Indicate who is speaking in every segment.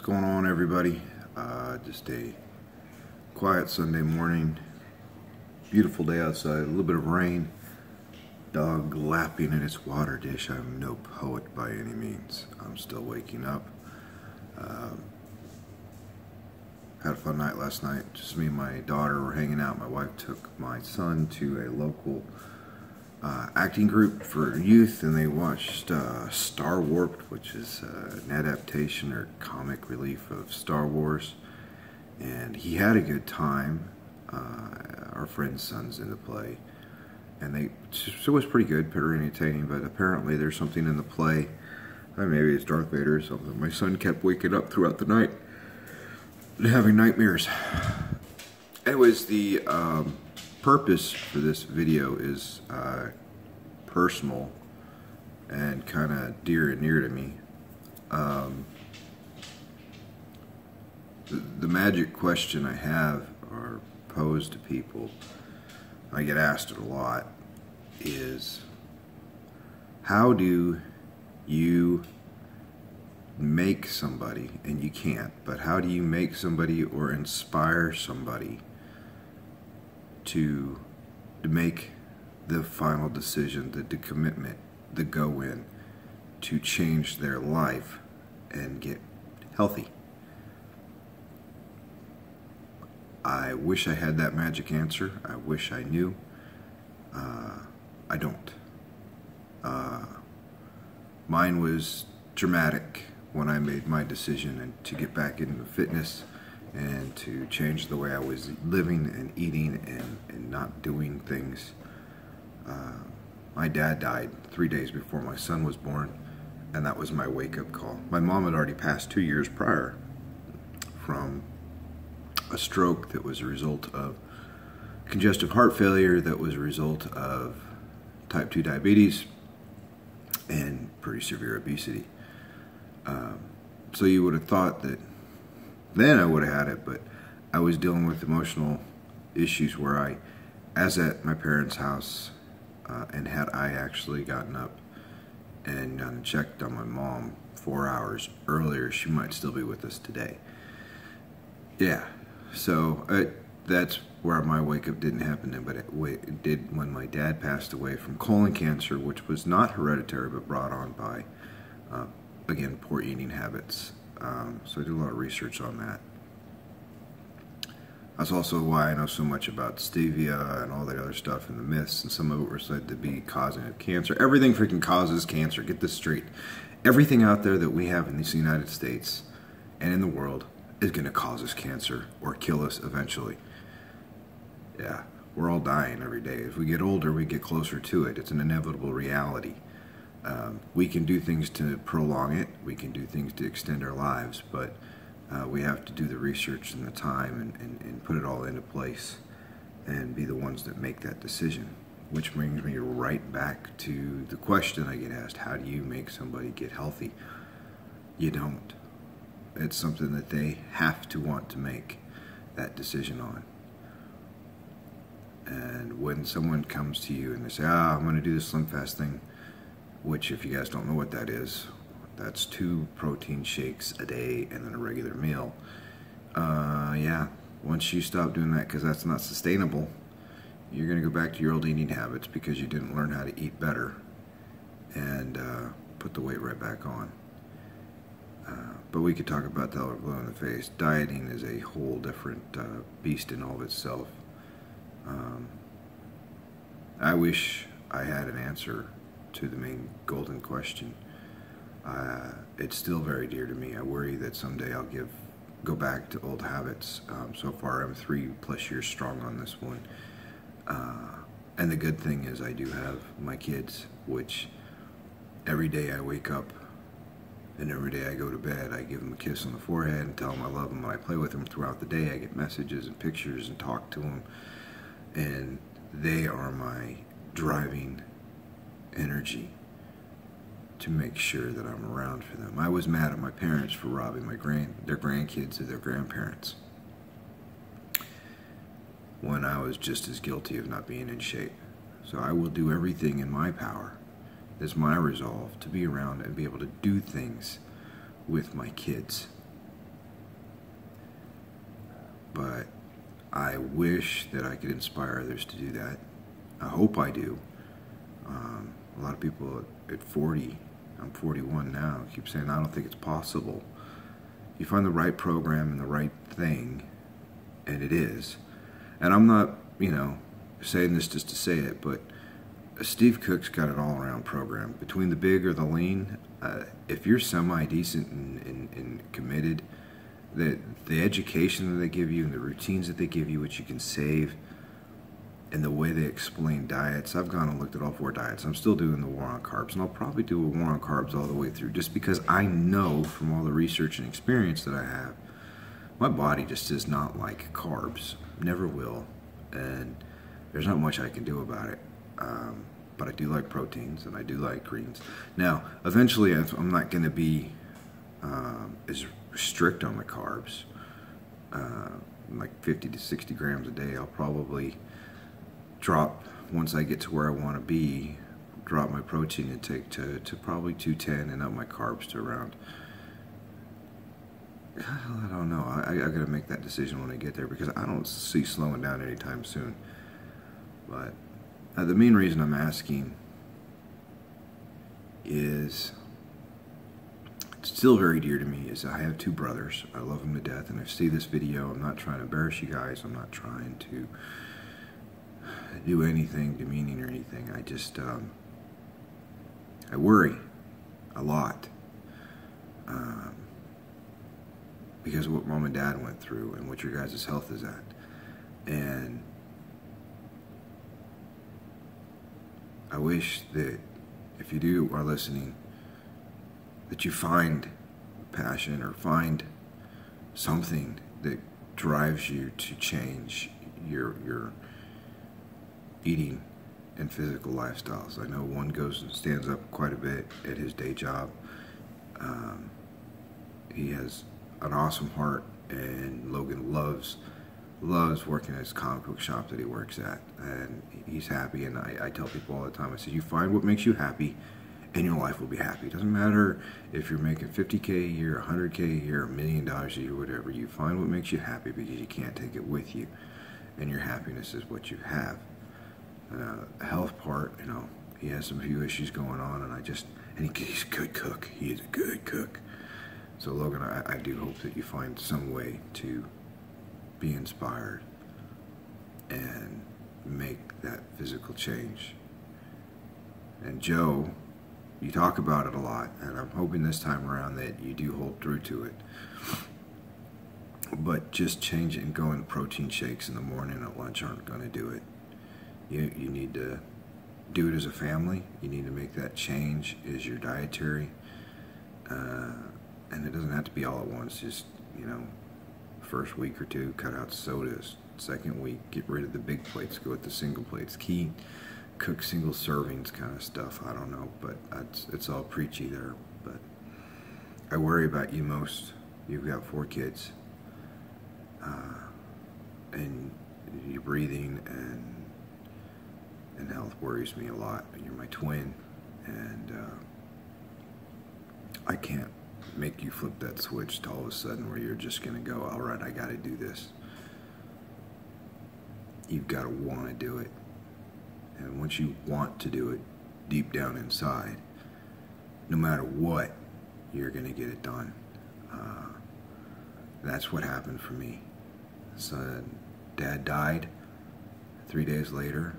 Speaker 1: going on, everybody? Just a quiet Sunday morning. Beautiful day outside, a little bit of rain. Dog lapping in its water dish. I'm no poet by any means. I'm still waking up. Had a fun night last night. Just me and my daughter were hanging out. My wife took my son to a local acting group for youth, and they watched Star Warped, which is an adaptation or comic relief of Star Wars, and he had a good time. Our friend's son's in the play, and so it was pretty good, pretty entertaining, but apparently there's something in the play, maybe it's Darth Vader or something. My son kept waking up throughout the night and having nightmares. Anyways, the purpose for this video is personal and kind of dear and near to me. The magic question I have or pose to people, I get asked it a lot, is how do you make somebody, and you can't, but how do you make somebody or inspire somebody to make the final decision, the commitment, the go-in to change their life and get healthy? I wish I had that magic answer. I wish I knew. I don't. Mine was dramatic when I made my decision and to get back into fitness and to change the way I was living and eating and not doing things. My dad died 3 days before my son was born, and that was my wake-up call. My mom had already passed 2 years prior from a stroke that was a result of congestive heart failure, that was a result of type 2 diabetes and pretty severe obesity. So you would have thought that then I would have had it, but I was dealing with emotional issues where I, as at my parents' house, and had I actually gotten up and checked on my mom 4 hours earlier, she might still be with us today. Yeah, so that's where my wake-up didn't happen then, but it did when my dad passed away from colon cancer, which was not hereditary but brought on by, again, poor eating habits. So I did a lot of research on that. That's also why I know so much about stevia and all that other stuff and the myths, and some of it were said to be causing of cancer. Everything freaking causes cancer. Get this straight. Everything out there that we have in these United States and in the world is going to cause us cancer or kill us eventually. Yeah, we're all dying every day. As we get older, we get closer to it. It's an inevitable reality. We can do things to prolong it. We can do things to extend our lives, but we have to do the research and the time and put it all into place and be the ones that make that decision. Which brings me right back to the question I get asked: how do you make somebody get healthy? You don't. It's something that they have to want to make that decision on. And when someone comes to you and they say, I'm going to do this Slim Fast thing, which, if you guys don't know what that is, that's 2 protein shakes a day and then a regular meal. Yeah, once you stop doing that, because that's not sustainable, you're going to go back to your old eating habits because you didn't learn how to eat better and put the weight right back on. But we could talk about that with blow in the face. Dieting is a whole different beast in all of itself. I wish I had an answer to the main golden question. It's still very dear to me. I worry that someday I'll go back to old habits. So far I'm 3+ years strong on this one. And the good thing is I do have my kids, which every day I wake up and every day I go to bed, I give them a kiss on the forehead and tell them I love them. When I play with them throughout the day, I get messages and pictures and talk to them. And they are my driving energy to make sure that I'm around for them. I was mad at my parents for robbing their grandkids of their grandparents when I was just as guilty of not being in shape. So I will do everything in my power. It's my resolve to be around and be able to do things with my kids but I wish that I could inspire others to do that. I hope I do. A lot of people at 40, I'm 41 now, keep saying, I don't think it's possible. You find the right program and the right thing, and it is. And I'm not, saying this just to say it, but Steve Cook's got an all-around program. Between the big or the lean, if you're semi-decent and committed, the education that they give you and the routines that they give you, which you can save, and the way they explain diets. I've gone and looked at all 4 diets. I'm still doing the war on carbs, and I'll probably do a war on carbs all the way through, just because I know from all the research and experience that I have, my body just does not like carbs. Never will. And there's not much I can do about it. But I do like proteins, and I do like greens. Now, eventually, I'm not going to be as strict on the carbs. Like 50 to 60 grams a day. I'll probably drop, once I get to where I want to be, drop my protein intake to probably 210 and up my carbs to around, I don't know. I got to make that decision when I get there, because I don't see slowing down anytime soon. But the main reason I'm asking is, it's still very dear to me, is I have 2 brothers. I love them to death, and I see this video. I'm not trying to embarrass you guys. I'm not trying to do anything demeaning or anything. I just, I worry a lot because of what Mom and Dad went through and what your guys' health is at. And I wish that if you are listening, that you find passion or find something that drives you to change your eating and physical lifestyles. I know one goes and stands up quite a bit at his day job. He has an awesome heart, and Logan loves working at his comic book shop that he works at, and he's happy. And I tell people all the time, I say, you find what makes you happy, and your life will be happy. It doesn't matter if you're making $50K a year, $100K a year, $1 million a year, whatever. You find what makes you happy, because you can't take it with you, and your happiness is what you have. The health part, he has some few issues going on, and he's a good cook. He is a good cook. So Logan, I do hope that you find some way to be inspired and make that physical change. And Joe, you talk about it a lot, and I'm hoping this time around that you do hold through to it. But just change it and going to protein shakes in the morning and at lunch aren't going to do it. You need to do it as a family. You need to make that change as your dietary. And it doesn't have to be all at once. Just, first week or 2, cut out sodas. Second week, get rid of the big plates, go with the single plates. Cook single servings kind of stuff. I don't know, but it's all preachy there. But I worry about you most. You've got 4 kids. And your breathing and health worries me a lot. And you're my twin, and I can't make you flip that switch to all of a sudden where you're just going to go, all right, I got to do this. You've got to want to do it. And once you want to do it deep down inside, no matter what, you're going to get it done. That's what happened for me. So Dad died. 3 days later,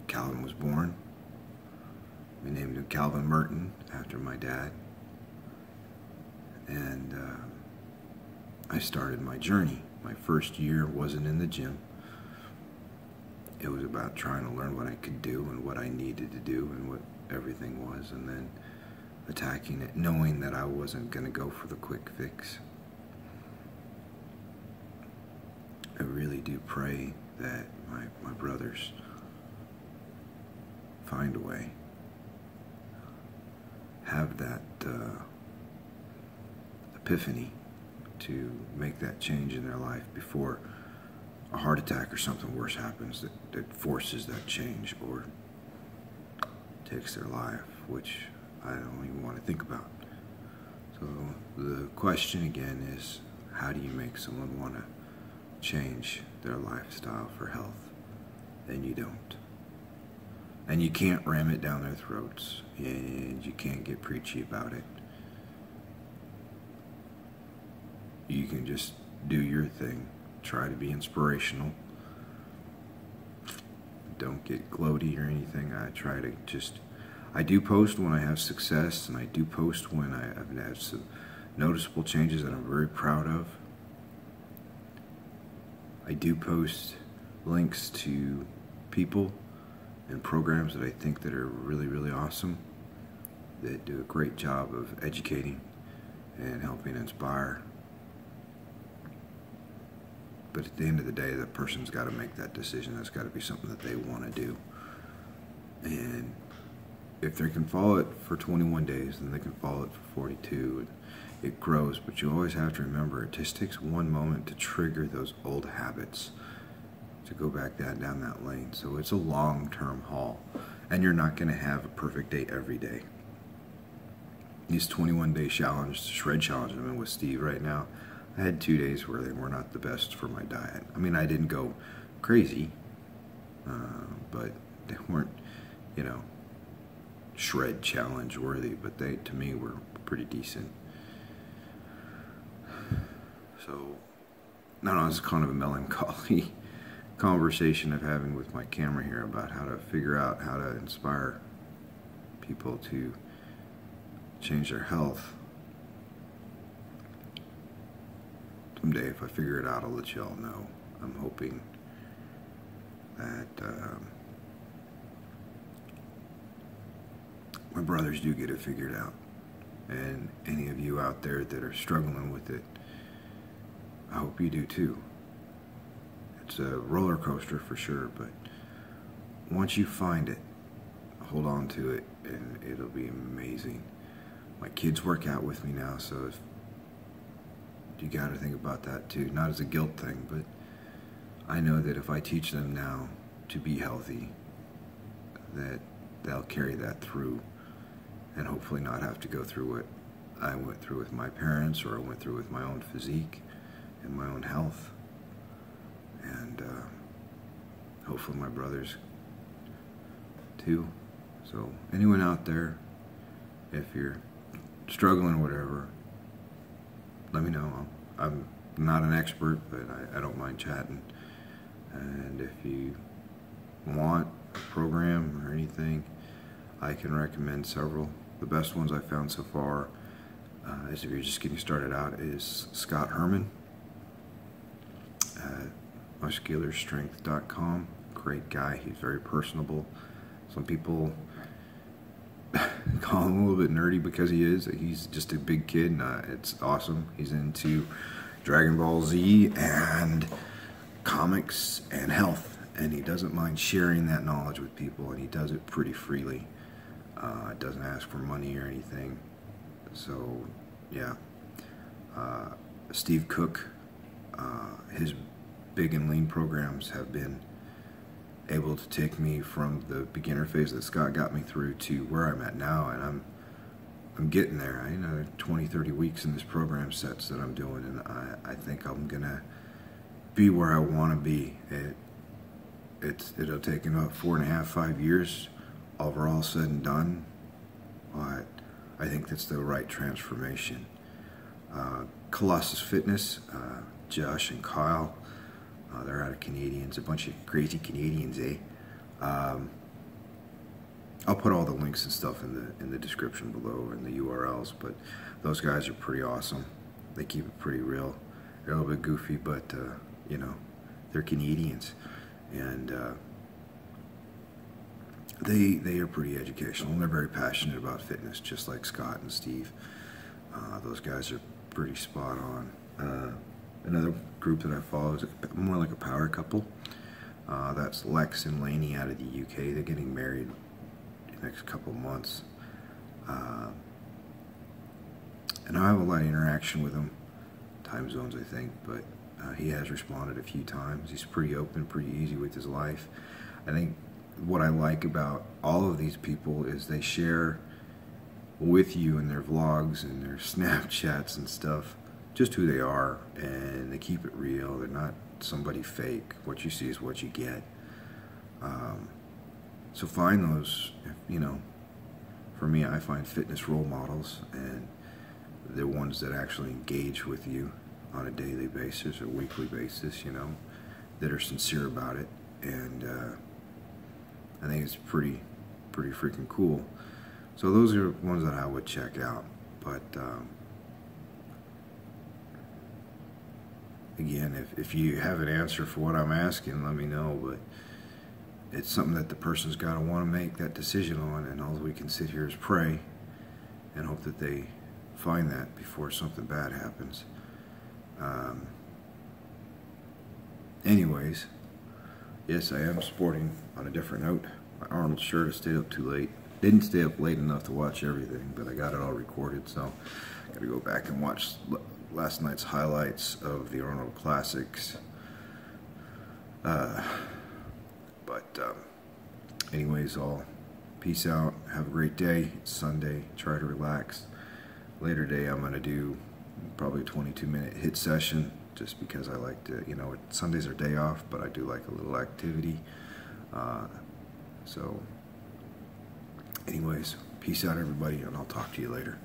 Speaker 1: Calvin was born. We named him Calvin Merton after my dad. And I started my journey. My first year wasn't in the gym. It was about trying to learn what I could do and what I needed to do and what everything was, and then attacking it, knowing that I wasn't going to go for the quick fix. I really do pray that my brothers find a way, have that epiphany to make that change in their life before a heart attack or something worse happens that forces that change or takes their life, which I don't even want to think about. So the question again is, how do you make someone want to change their lifestyle for health, then you don't. And you can't ram it down their throats, and you can't get preachy about it. You can just do your thing. Try to be inspirational. Don't get gloaty or anything. I do post when I have success, and I do post when I've had some noticeable changes that I'm very proud of. I do post links to people and programs that I think that are really, really awesome, that do a great job of educating and helping inspire. But at the end of the day, the person's got to make that decision. That's got to be something that they want to do. And if they can follow it for 21 days, then they can follow it for 42. And it grows. But you always have to remember, it just takes one moment to trigger those old habits, to go back down that lane. So it's a long-term haul. And you're not going to have a perfect day every day. These 21-day shred challenge I'm in with Steve right now, I had 2 days where they were not the best for my diet. I mean, I didn't go crazy, but they weren't, shred challenge worthy, but they, to me, were pretty decent. So, no, it's kind of a melancholy conversation I'm having with my camera here about how to figure out how to inspire people to change their health. Someday, if I figure it out, I'll let you all know. I'm hoping that my brothers do get it figured out. And any of you out there that are struggling with it, I hope you do too. It's a roller coaster for sure, but once you find it, hold on to it, and it'll be amazing. My kids work out with me now, so if you got to think about that too. Not as a guilt thing, but I know that if I teach them now to be healthy, that they'll carry that through and hopefully not have to go through what I went through with my parents, or I went through with my own physique and my own health. And hopefully my brothers too. So anyone out there, if you're struggling or whatever, let me know. I'm not an expert, but I don't mind chatting. And if you want a program or anything, I can recommend several. The best ones I've found so far, is if you're just getting started out, is Scott Herman at muscularstrength.com. Great guy. He's very personable. Some people call him a little bit nerdy because he is. He's just a big kid, and it's awesome. He's into Dragon Ball Z and comics and health, and he doesn't mind sharing that knowledge with people, and he does it pretty freely. Doesn't ask for money or anything. So, yeah. Steve Cook, his Big and Lean programs have been able to take me from the beginner phase that Scott got me through to where I'm at now, and I'm getting there. I know 20, 30 weeks in this program sets that I'm doing, and I think I'm gonna be where I want to be. It'll take about 4.5, 5 years overall said and done, but I think that's the right transformation. Colossus Fitness, Josh and Kyle, they're out of Canadians, a bunch of crazy Canadians, eh? I'll put all the links and stuff in the description below and the URLs, but those guys are pretty awesome. They keep it pretty real. They're a little bit goofy, but they're Canadians, and they are pretty educational, and they're very passionate about fitness, just like Scott and Steve. Those guys are pretty spot on. Another group that I follow is more like a power couple. That's Lex and Lainey out of the UK. They're getting married in the next couple months. And I have a lot of interaction with him. Time zones, I think, but he has responded a few times. He's pretty open, pretty easy with his life. I think what I like about all of these people is they share with you in their vlogs and their Snapchats and stuff just who they are, and they keep it real. They're not somebody fake. What you see is what you get. So find those, you know, for me, I find fitness role models, and they're ones that actually engage with you on a daily basis or weekly basis, you know, that are sincere about it. And I think it's pretty freaking cool. So those are ones that I would check out. But again, if you have an answer for what I'm asking, let me know. But it's something that the person's got to want to make that decision on, and all we can sit here is pray and hope that they find that before something bad happens. Anyways, yes, I am sporting, on a different note, my Arnold shirt. I stayed up too late. Didn't stay up late enough to watch everything, but I got it all recorded, so I got to go back and watch last night's highlights of the Arnold Classics. Anyways, all peace out. Have a great day. It's Sunday. Try to relax. Later day, I'm going to do probably a 22-minute HIIT session, just because I like to, you know, Sundays are day off, but I do like a little activity. So anyways, peace out, everybody, and I'll talk to you later.